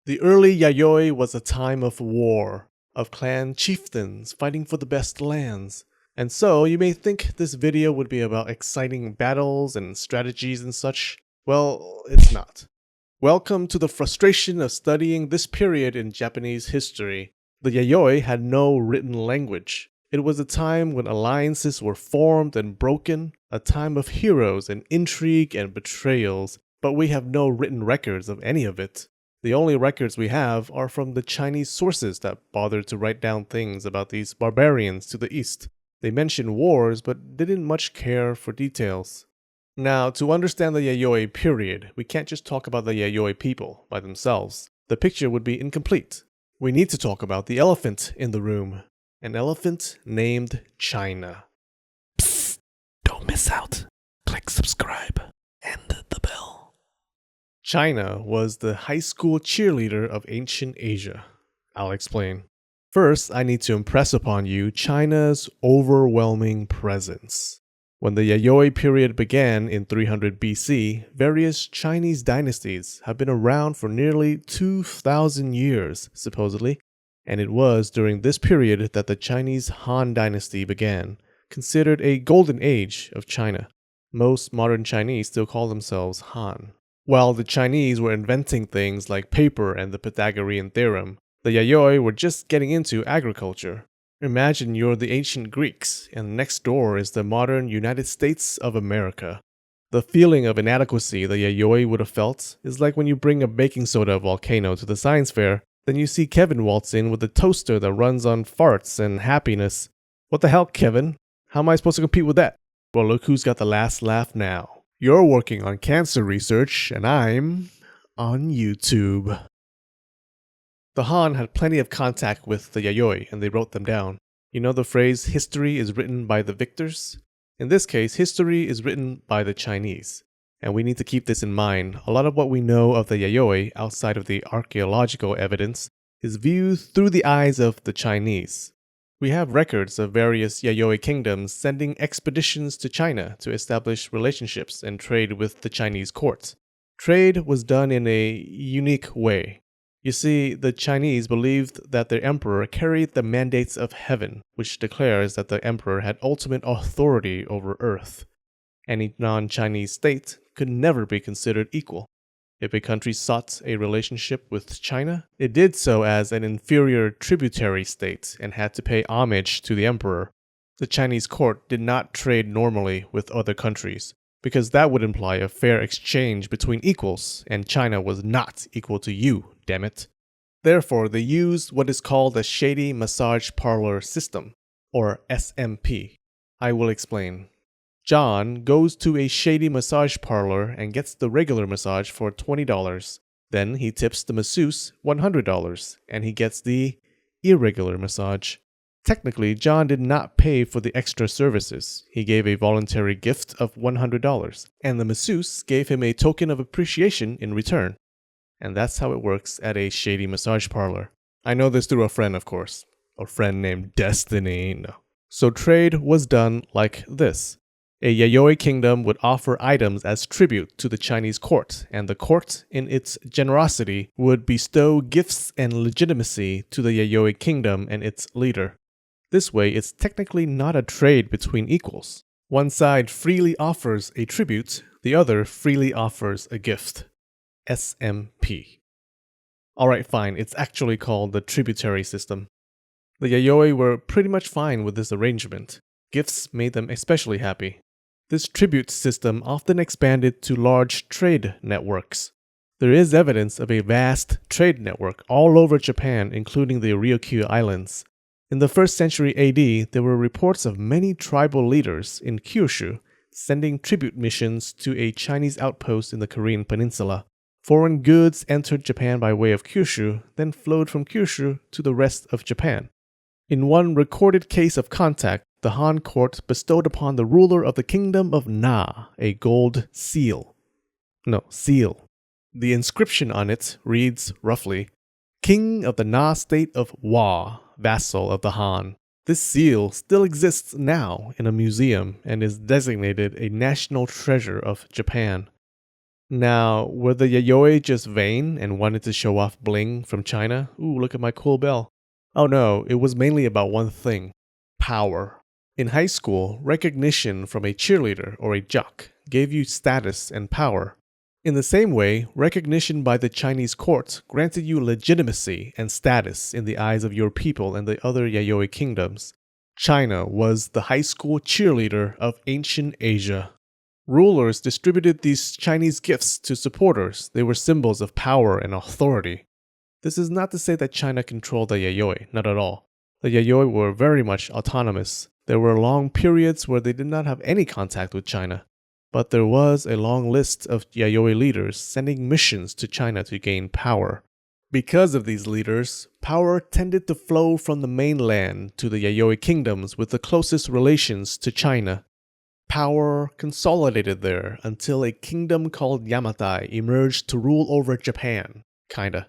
The early Yayoi was a time of war, of clan chieftains fighting for the best lands. And so you may think this video would be about exciting battles and strategies and such. Well, it's not. Welcome to the frustration of studying this period in Japanese history. The Yayoi had no written language. It was a time when alliances were formed and broken, a time of heroes and intrigue and betrayals, but we have no written records of any of it. The only records we have are from the Chinese sources that bothered to write down things about these barbarians to the east. They mentioned wars, but didn't much care for details. Now, to understand the Yayoi period, we can't just talk about the Yayoi people by themselves. The picture would be incomplete. We need to talk about the elephant in the room. An elephant named China. Psst, don't miss out. Click subscribe and the bell. China was the high school cheerleader of ancient Asia. I'll explain. First, I need to impress upon you China's overwhelming presence. When the Yayoi period began in 300 BC, various Chinese dynasties have been around for nearly 2,000 years, supposedly, and it was during this period that the Chinese Han dynasty began, considered a golden age of China. Most modern Chinese still call themselves Han. While the Chinese were inventing things like paper and the Pythagorean theorem, the Yayoi were just getting into agriculture. Imagine you're the ancient Greeks, and next door is the modern United States of America. The feeling of inadequacy the Yayoi would have felt is like when you bring a baking soda volcano to the science fair, then you see Kevin waltz in with a toaster that runs on farts and happiness. What the hell, Kevin? How am I supposed to compete with that? Well, look who's got the last laugh now. You're working on cancer research, and I'm on YouTube. The Han had plenty of contact with the Yayoi, and they wrote them down. You know the phrase, history is written by the victors? In this case, history is written by the Chinese. And we need to keep this in mind. A lot of what we know of the Yayoi, outside of the archaeological evidence, is viewed through the eyes of the Chinese. We have records of various Yayoi kingdoms sending expeditions to China to establish relationships and trade with the Chinese court. Trade was done in a unique way. You see, the Chinese believed that their emperor carried the mandates of heaven, which declares that the emperor had ultimate authority over earth. Any non-Chinese state could never be considered equal. If a country sought a relationship with China, it did so as an inferior tributary state and had to pay homage to the emperor. The Chinese court did not trade normally with other countries, because that would imply a fair exchange between equals, and China was not equal to you, damn it. Therefore, they used what is called the Shady Massage Parlor System, or SMP. I will explain. John goes to a shady massage parlor and gets the regular massage for $20. Then he tips the masseuse $100, and he gets the irregular massage. Technically, John did not pay for the extra services. He gave a voluntary gift of $100, and the masseuse gave him a token of appreciation in return. And that's how it works at a shady massage parlor. I know this through a friend, of course. A friend named Destiny. No. So trade was done like this. A Yayoi kingdom would offer items as tribute to the Chinese court, and the court, in its generosity, would bestow gifts and legitimacy to the Yayoi kingdom and its leader. This way, it's technically not a trade between equals. One side freely offers a tribute, the other freely offers a gift. SMP. Alright, fine, it's actually called the tributary system. The Yayoi were pretty much fine with this arrangement. Gifts made them especially happy. This tribute system often expanded to large trade networks. There is evidence of a vast trade network all over Japan, including the Ryukyu Islands. In the 1st century AD, there were reports of many tribal leaders in Kyushu sending tribute missions to a Chinese outpost in the Korean peninsula. Foreign goods entered Japan by way of Kyushu, then flowed from Kyushu to the rest of Japan. In one recorded case of contact, the Han court bestowed upon the ruler of the kingdom of Na a gold seal. Seal. The inscription on it reads, roughly, King of the Na state of Wa, vassal of the Han. This seal still exists now in a museum and is designated a national treasure of Japan. Now, were the Yayoi just vain and wanted to show off bling from China? Ooh, look at my cool bell. Oh no, it was mainly about one thing: power. In high school, recognition from a cheerleader or a jock gave you status and power. In the same way, recognition by the Chinese court granted you legitimacy and status in the eyes of your people and the other Yayoi kingdoms. China was the high school cheerleader of ancient Asia. Rulers distributed these Chinese gifts to supporters. They were symbols of power and authority. This is not to say that China controlled the Yayoi, not at all. The Yayoi were very much autonomous. There were long periods where they did not have any contact with China. But there was a long list of Yayoi leaders sending missions to China to gain power. Because of these leaders, power tended to flow from the mainland to the Yayoi kingdoms with the closest relations to China. Power consolidated there until a kingdom called Yamatai emerged to rule over Japan. Kinda.